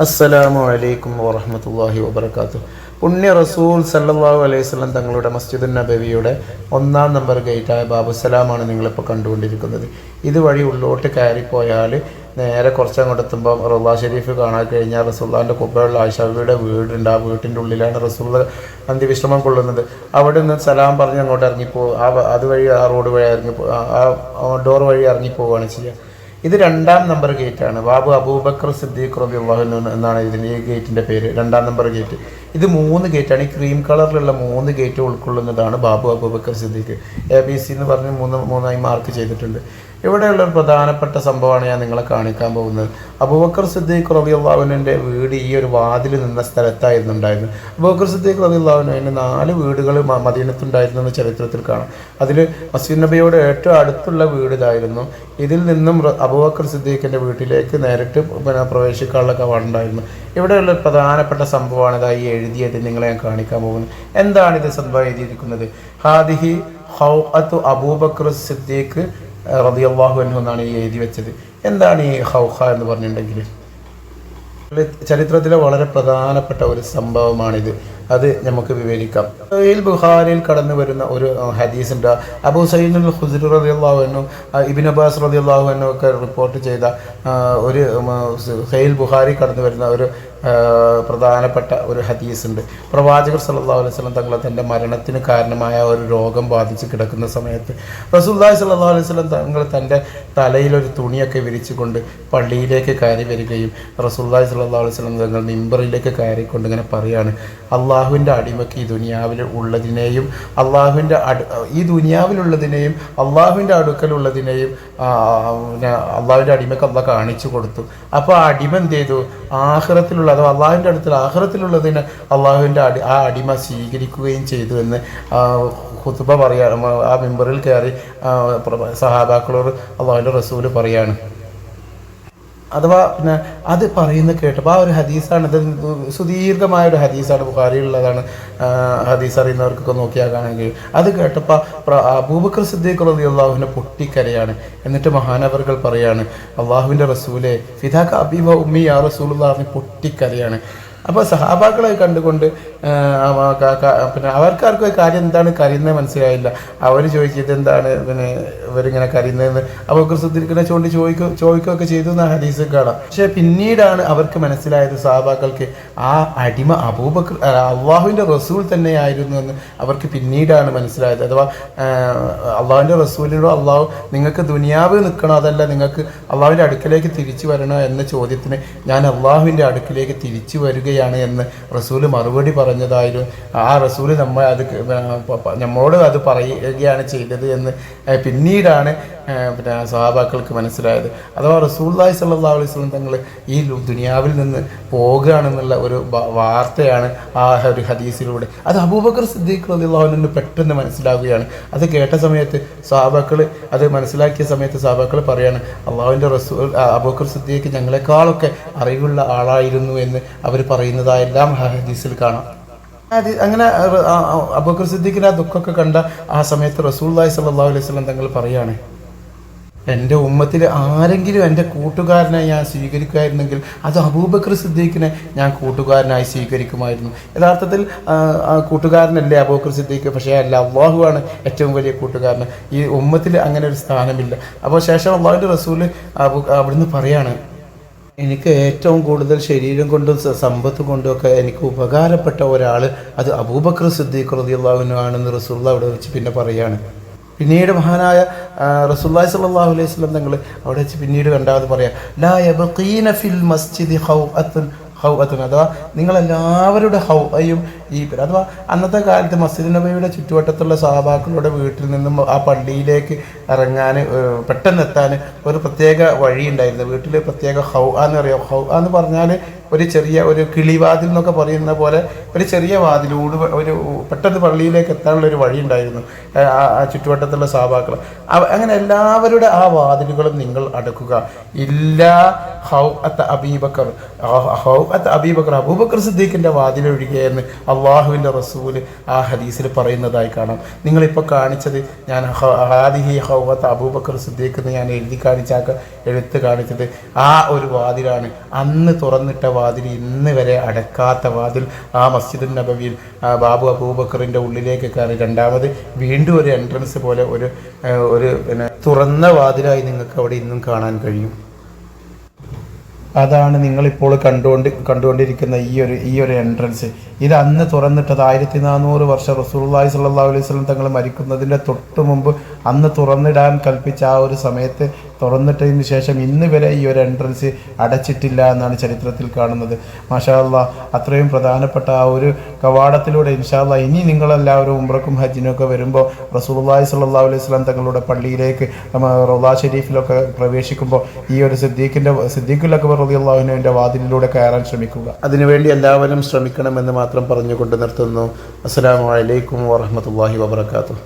അസ്സലാമു അലൈക്കും വറഹ്മത്തുള്ളാഹി വബറകാതുഹു. പുണ്യ റസൂൽ സല്ലല്ലാഹു അലൈഹി വസല്ലം തങ്ങളുടെ മസ്ജിദുൻ നബവിയുടെ 1-ാം നമ്പർ ഗേറ്റായ ബാബുസലാമാണ് നിങ്ങളിപ്പോൾ കണ്ടുകൊണ്ടിരിക്കുന്നത്. ഇതുവഴി ഉള്ളോട്ട് കയറിപ്പോയാൽ നേരെ കുറച്ചങ്ങോട്ട് എത്തുമ്പോൾ റൗള ഷരീഫ് കാണാൻ കഴിഞ്ഞാൽ റസൂലുള്ളാഹിൻ്റെ കുബ്ബയുള്ള ആയിഷയുടെ വീടുണ്ട്. ആ വീട്ടിൻ്റെ ഉള്ളിലാണ് റസൂൽ അന്ത്യവിശ്രമം കൊള്ളുന്നത്. അവിടെ നിന്ന് സലാം പറഞ്ഞ് അങ്ങോട്ട് അതുവഴി ആ റോഡ് വഴി ആ ഡോർ വഴി ഇറങ്ങിപ്പോവുകയാണ് ചെയ്യുക. ഇത് 2-ാം നമ്പർ ഗേറ്റാണ്. ബാബു അബൂബക്കർ സിദ്ദീഖ് റളിയല്ലാഹു അൻഹു എന്നാണ് ഇതിൻ്റെ ഈ ഗേറ്റിൻ്റെ പേര്. 2-ാം നമ്പർ ഗേറ്റ്. ഇത് 3 ഗേറ്റാണ്. ഈ ക്രീം കളറിലുള്ള 3 ഗേറ്റ് ഉൾക്കൊള്ളുന്നതാണ് ബാബു അബൂബക്കർ സിദ്ദീഖ്. ABC എന്ന് പറഞ്ഞ് മൂന്നായി മാർക്ക് ചെയ്തിട്ടുണ്ട്. ഇവിടെയുള്ളൊരു പ്രധാനപ്പെട്ട സംഭവമാണ് ഞാൻ നിങ്ങളെ കാണിക്കാൻ പോകുന്നത്. അബൂബക്കർ സിദ്ദീഖ് റളിയല്ലാഹു അൻഹുവിൻ്റെ വീട് ഈ ഒരു വാതിൽ നിന്ന സ്ഥലത്തായിരുന്നു ഉണ്ടായിരുന്നത്. അബൂബക്കർ സിദ്ദീഖ് റളിയല്ലാഹു അൻഹുവിന് 4 വീടുകൾ മദീനത്തുണ്ടായിരുന്നു എന്ന് ചരിത്രത്തിൽ കാണാം. അതിൽ മസ്ജിദ് നബിയോട് ഏറ്റവും അടുത്തുള്ള വീട് ഇതായിരുന്നു. ഇതിൽ നിന്നും അബൂബക്കർ സിദ്ദീഖിൻ്റെ വീട്ടിലേക്ക് നേരിട്ട് പ്രവേശിക്കാനുള്ള കവാടമുണ്ടായിരുന്നു. ഇവിടെയുള്ള പ്രധാനപ്പെട്ട സംഭവമാണ് ഇതായി എഴുതിയത്. നിങ്ങളെ ഞാൻ കാണിക്കാൻ പോകുന്നത്. എന്താണിത് സംഭവം എഴുതിയിരിക്കുന്നത്? ഹാദിഹി ഹൗഅത്തു അബൂബക്കർ സിദ്ദീഖ് റളിയല്ലാഹു അൻഹു എന്നാണ് ഈ എഴുതി വെച്ചത്. എന്താണ് ഈ ഹൗഖ എന്ന് പറഞ്ഞിട്ടുണ്ടെങ്കിൽ ചരിത്രത്തിലെ വളരെ പ്രധാനപ്പെട്ട ഒരു സംഭവമാണിത്. അത് നമുക്ക് വിവരിക്കാം. സഹീഹ് ബുഖാരിയിൽ കടന്നു വരുന്ന ഒരു ഹദീസ് ഉണ്ട്. അബൂ സഈദുൽ ഖുദ്രി റളിയല്ലാഹു അൻഹു, ഇബ്നു അബ്ബാസ് റളിയല്ലാഹു അൻഹു ഒക്കെ റിപ്പോർട്ട് ചെയ്ത ഒരു സഹീഹ് ബുഖാരി കടന്നു വരുന്ന ഒരു പ്രധാനപ്പെട്ട ഒരു ഹദീസ് ഉണ്ട്. പ്രവാചകർ സല്ലല്ലാഹു അലൈഹി വസല്ലം തങ്ങൾ തൻ്റെ മരണത്തിന് കാരണമായ ഒരു രോഗം ബാധിച്ച് കിടക്കുന്ന സമയത്ത് റസൂലുള്ളാഹി സല്ലല്ലാഹു അലൈഹി വസല്ലം തങ്ങൾ തൻ്റെ തലയിലൊരു തുണിയൊക്കെ വിരിച്ചുകൊണ്ട് പള്ളിയിലേക്ക് കയറി വരികയും റസൂലുള്ളാഹി സല്ലല്ലാഹു അലൈഹി വസല്ലം തങ്ങൾ മിമ്പറിലേക്ക് കയറിക്കൊണ്ട് ഇങ്ങനെ പറയാണ്, അള്ളാഹുവിൻ്റെ അടിമയ്ക്ക് ഈ ദുനിയാവിൽ ഉള്ളതിനെയും ഈ ദുനിയാവിലുള്ളതിനെയും അള്ളാഹുവിൻ്റെ അടുക്കലുള്ളതിനെയും അള്ളാഹുവിൻ്റെ അടിമയ്ക്ക് അള്ളാഹ് കാണിച്ചു കൊടുത്തു. അപ്പോൾ ആ അടിമ എന്ത് ചെയ്തു? ആഖിറത്തിലുള്ള അഥവാ അള്ളാഹുവിൻ്റെ അടുത്തുള്ള ആഖിറത്തിലുള്ളതിന് അള്ളാഹുവിൻ്റെ ആ അടിമ സ്വീകരിക്കുകയും ചെയ്തു എന്ന് ഖുതുബ പറയാണ്. ആ മിമ്പറിൽ കയറി സഹാബാക്കളോട് അള്ളാഹുവിൻ്റെ റസൂല് പറയാണ്. അഥവാ അത് പറയുന്നത് കേട്ടപ്പോൾ ആ ഒരു ഹദീസാണ്. ഇത് സുദീർഘമായ ഒരു ഹദീസാണ്, ബുഖാരിയിലുള്ളതാണ്. ഹദീസ് അറിയുന്നവർക്കൊക്കെ നോക്കിയാൽ കാണുകയും അത് കേട്ടപ്പോൾ അബൂബക്കർ സിദ്ദീഖ് റളിയല്ലാഹു അൻഹു പൊട്ടിക്കരയാണ്. എന്നിട്ട് മഹാനവറുകൾ പറയാണ്, അള്ളാഹുവിൻ്റെ റസൂലെ ഫിദാക അബീ വ ഉമ്മി യാ റസൂലുള്ളാഹി പൊട്ടിക്കരയാണ്. അപ്പോൾ സഹാബാക്കളെ കണ്ടുകൊണ്ട് അവർക്കാർക്കും കാര്യം എന്താണ് കരയുന്നത് മനസ്സിലായില്ല. അവർ ചോദിച്ചത് എന്താണ് ഇവരിങ്ങനെ കരയുന്നതെന്ന് അബൂബക്കർ സിദ്ദീഖിനെ ചോദിക്കുകയൊക്കെ ചെയ്തു എന്ന ഹദീസ് കാണാം. പക്ഷേ പിന്നീടാണ് അവർക്ക് മനസ്സിലായത്, സഹാബാക്കൾക്ക് ആ അടിമ അബൂബക്കർ അള്ളാഹുവിൻ്റെ റസൂൽ തന്നെയായിരുന്നു എന്ന് അവർക്ക് പിന്നീടാണ് മനസ്സിലായത്. അഥവാ അള്ളാഹുവിൻ്റെ റസൂലിനോ അള്ളാഹു നിങ്ങൾക്ക് ദുനിയാവ് നിൽക്കണോ അതല്ല നിങ്ങൾക്ക് അള്ളാഹുവിൻ്റെ അടുക്കിലേക്ക് തിരിച്ചു വരണോ എന്ന ചോദ്യത്തിന് ഞാൻ അള്ളാഹുവിൻ്റെ അടുക്കിലേക്ക് തിരിച്ചു വരികയാണ് എന്ന് റസൂല് മറുപടി പറഞ്ഞതായിരുന്നു. ആ റസൂല് നമ്മളോട് അത് പറയുകയാണ് ചെയ്തത് എന്ന് പിന്നീടാണ് സഹാബാക്കൾക്ക് മനസ്സിലായത്. അഥവാ റസൂലുള്ളാഹി സ്വല്ലല്ലാഹു അലൈഹി വസല്ലം തങ്ങൾ ഈ ദുനിയാവിൽ നിന്ന് പോകുകയാണെന്നുള്ള ഒരു വാർത്തയാണ് ആ ഒരു ഹദീസിലൂടെ. അത് അബൂബക്കർ സിദ്ദീഖ് റളിയല്ലാഹു അൻഹു പെട്ടെന്ന് മനസ്സിലാവുകയാണ്. അത് കേട്ട സമയത്ത് സഹാബാക്കൾ അത് മനസ്സിലാക്കിയ സമയത്ത് സഹാബാക്കൾ പറയാണ്, അള്ളാഹുവിൻ്റെ റസൂൽ അബൂബക്കർ സിദ്ദീഖ് ഞങ്ങളെക്കാളൊക്കെ അറിവുള്ള ആളായിരുന്നു എന്ന് അവർ പറയുന്നതായെല്ലാം ഹദീസിൽ കാണാം. അങ്ങനെ അബൂബക്കർ സിദ്ദീഖിൻ്റെ ആ ദുഃഖമൊക്കെ കണ്ട ആ സമയത്ത് റസൂലുള്ളാഹി സ്വല്ലല്ലാഹു അലൈഹി വസല്ലം തങ്ങൾ പറയാണ്, എൻ്റെ ഉമ്മത്തിൽ ആരെങ്കിലും എൻ്റെ കൂട്ടുകാരനായി ഞാൻ സ്വീകരിക്കുമായിരുന്നെങ്കിൽ അത് അബൂബക്കർ സിദ്ദീഖിനെ ഞാൻ കൂട്ടുകാരനായി സ്വീകരിക്കുമായിരുന്നു. യഥാർത്ഥത്തിൽ കൂട്ടുകാരനല്ലേ അബൂബക്കർ സിദ്ദീഖ്, പക്ഷേ അല്ല, അള്ളാഹുവാണ് ഏറ്റവും വലിയ കൂട്ടുകാരൻ. ഈ ഉമ്മത്തിൽ അങ്ങനെ ഒരു സ്ഥാനമില്ല. അപ്പോൾ ശേഷം അള്ളാഹുവിൻ്റെ റസൂല് അവിടുന്ന് പറയാണ്, എനിക്ക് ഏറ്റവും കൂടുതൽ ശരീരം കൊണ്ടും സമ്പത്ത് കൊണ്ടും ഒക്കെ എനിക്ക് ഉപകാരപ്പെട്ട ഒരാൾ അത് അബൂബക്കർ സിദ്ദീഖ് റളിയല്ലാഹു അൻഹു ആണെന്ന് റസൂലുള്ളാഹി അവിടെ വെച്ച് പിന്നെ പറയാണ്. പിന്നീട് മഹാനായ റസൂലുള്ളാഹി സ്വല്ലല്ലാഹു അലൈഹി വസല്ലം തങ്ങൾ അവിടെ വെച്ച് പിന്നീട് രണ്ടാമത് പറയാം, ലാ യബ്ഖീന ഫിൽ മസ്ജിദി ഖൗഅത്തുൻ അഥവാ നിങ്ങളെല്ലാവരുടെ ഹൗഅയും അഥവാ അന്നത്തെ കാലത്ത് മസ്ജിദ് നബവിയുടെ ചുറ്റുവട്ടത്തുള്ള സഹാബാക്കളുടെ വീട്ടിൽ നിന്നും ആ പള്ളിയിലേക്ക് ഇറങ്ങാൻ പെട്ടെന്ന് എത്താൻ ഒരു പ്രത്യേക വഴി ഉണ്ടായിരുന്നു. വീട്ടിൽ പ്രത്യേക എന്ന് പറയാം. എന്ന് പറഞ്ഞാൽ ഒരു ചെറിയ ഒരു കിളിവാതിൽ എന്നൊക്കെ പറയുന്ന പോലെ ഒരു ചെറിയ വാതിലൂട് ഒരു പെട്ടെന്ന് പള്ളിയിലേക്ക് എത്താനുള്ള ഒരു വഴി ഉണ്ടായിരുന്നു ആ ചുറ്റുവട്ടത്തുള്ള സഹാബാക്കൾ. അങ്ങനെ എല്ലാവരുടെ ആ വാതിലുകളും നിങ്ങൾ അടക്കുക. ഇല്ലാ അബൂബക്കർ സിദ്ദീഖിൻ്റെ വാതിലൊഴികെയെന്ന് അള്ളാഹുവിൻ്റെ റസൂല് ആ ഹദീസിൽ പറയുന്നതായി കാണാം. നിങ്ങളിപ്പോൾ കാണിച്ചത് ഞാൻ ഹാദിഹി ഹൗഅത്ത് അബൂബക്കർ സിദ്ദീഖ് എന്ന് ഞാൻ എഴുത്ത് കാണിച്ചത് ആ ഒരു വാതിലാണ്. അന്ന് തുറന്നിട്ട വാതിൽ ഇന്ന് വരെ അടക്കാത്ത വാതിൽ ആ മസ്ജിദുൻ നബവിയിൽ ബാബു അബൂബക്കറിൻ്റെ ഉള്ളിലേക്ക് കയറി രണ്ടാമത് വീണ്ടും ഒരു എൻട്രൻസ് പോലെ ഒരു പിന്നെ തുറന്ന വാതിലായി നിങ്ങൾക്ക് അവിടെ ഇന്നും കാണാൻ കഴിയും. അതാണ് നിങ്ങളിപ്പോൾ കണ്ടുകൊണ്ടിരിക്കുന്ന ഈ ഒരു എൻട്രൻസ്. ഇത് അന്ന് തുറന്നിട്ടത് 1400 വർഷം റസൂലുള്ളാഹി സ്വല്ലല്ലാഹു അലൈഹി വസല്ലം തങ്ങൾ മരിക്കുന്നതിൻ്റെ തൊട്ട് മുമ്പ് അന്ന് തുറന്നിടാൻ കൽപ്പിച്ച ആ ഒരു സമയത്ത് തുറന്നിട്ടതിന് ശേഷം ഇന്ന് വരെ ഈ ഒരു എൻട്രൻസ് അടച്ചിട്ടില്ല എന്നാണ് ചരിത്രത്തിൽ കാണുന്നത്. മാഷാ അല്ലാഹ്, അത്രയും പ്രധാനപ്പെട്ട ആ ഒരു കവാടത്തിലൂടെ ഇൻഷാ അല്ലാഹ് ഇനി നിങ്ങളെല്ലാവരും ഉംറക്കും ഹജ്ജിനൊക്കെ വരുമ്പോൾ റസൂലുള്ളാഹി സ്വല്ലല്ലാഹു അലൈഹി വസല്ലം തങ്ങളുടെ പള്ളിയിലേക്ക് റൗള ഷരീഫിലൊക്കെ പ്രവേശിക്കുമ്പോൾ ഈ ഒരു സിദ്ദീഖുൽ അക്ബർ റളിയല്ലാഹു അൻഹുവിൻ്റെ വാതിലിലൂടെ കയറാൻ ശ്രമിക്കുക. അതിനുവേണ്ടി എല്ലാവരും ശ്രമിക്കണമെന്ന് മാത്രം പറഞ്ഞുകൊണ്ട് നിർത്തുന്നു. അസ്സലാമു അലൈക്കും വറഹ്മത്തുള്ളാഹി വബറകാതുഹു.